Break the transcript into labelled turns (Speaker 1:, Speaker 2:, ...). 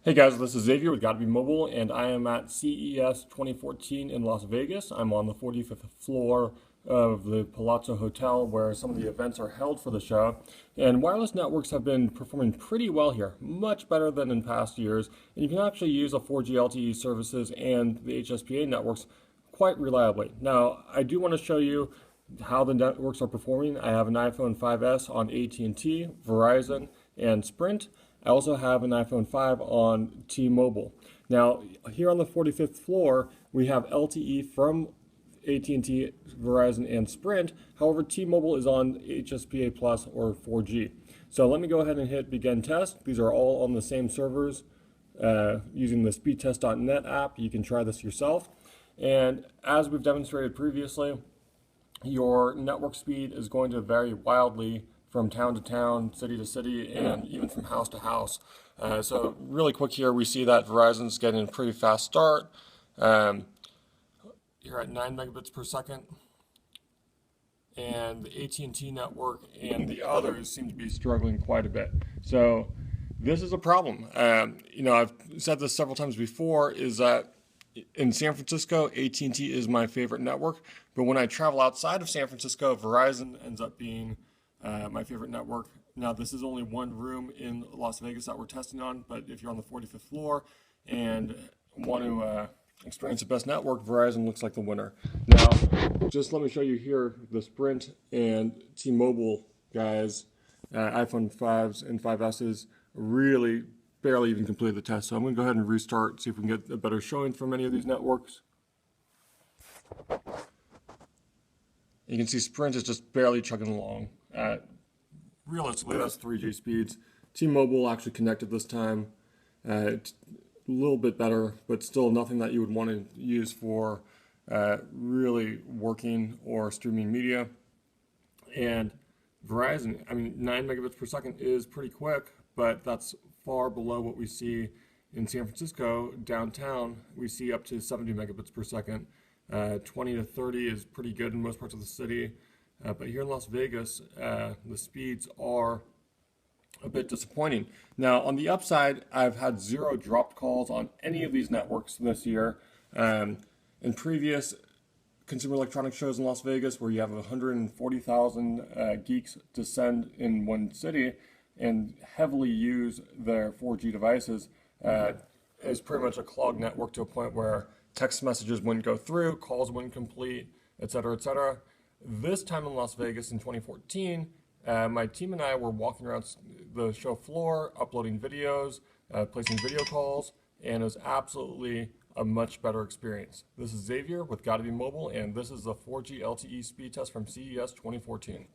Speaker 1: Hey guys, this is Xavier with Gotta Be Mobile, and I am at CES 2014 in Las Vegas. I'm on the 45th floor of the Palazzo Hotel where some of the events are held for the show. And wireless networks have been performing pretty well here, much better than in past years. And you can actually use a 4G LTE services and the HSPA networks quite reliably. Now, I do want to show you how the networks are performing. I have an iPhone 5S on AT&T, Verizon, and Sprint. I also have an iPhone 5 on T-Mobile. Now, here on the 45th floor, we have LTE from AT&T, Verizon, and Sprint. However, T-Mobile is on HSPA Plus or 4G. So let me go ahead and hit begin test. These are all on the same servers using the speedtest.net app. You can try this yourself. And as we've demonstrated previously, your network speed is going to vary wildly from town to town, city to city, and even from house to house. So really quick here, we see that Verizon's getting a pretty fast start. You're at 9 megabits per second. And the AT&T network and the others seem to be struggling quite a bit. So this is a problem. I've said this several times before, is that in San Francisco, AT&T is my favorite network, but when I travel outside of San Francisco, Verizon ends up being my favorite network. Now, this is only one room in Las Vegas that we're testing on, but if you're on the 45th floor and want to experience the best network, Verizon looks like the winner. Now, just let me show you here the Sprint and T-Mobile guys, iPhone 5s and 5Ss really barely even completed the test. So I'm going to go ahead and restart, see if we can get a better showing from any of these networks. You can see Sprint is just barely chugging along. Realistically, that's 3G speeds. T-Mobile actually connected this time. A little bit better, but still nothing that you would want to use for really working or streaming media. And Verizon, 9 megabits per second is pretty quick, but that's far below what we see in San Francisco. Downtown, we see up to 70 megabits per second. 20 to 30 is pretty good in most parts of the city. But here in Las Vegas, the speeds are a bit disappointing. Now, on the upside, I've had 0 dropped calls on any of these networks this year. In previous consumer electronics shows in Las Vegas, where you have 140,000 geeks descend in one city and heavily use their 4G devices, is pretty much a clogged network to a point where text messages wouldn't go through, calls wouldn't complete, etc., etc. This time in Las Vegas in 2014, my team and I were walking around the show floor, uploading videos, placing video calls, and it was absolutely a much better experience. This is Xavier with Gotta Be Mobile, and this is the 4G LTE speed test from CES 2014.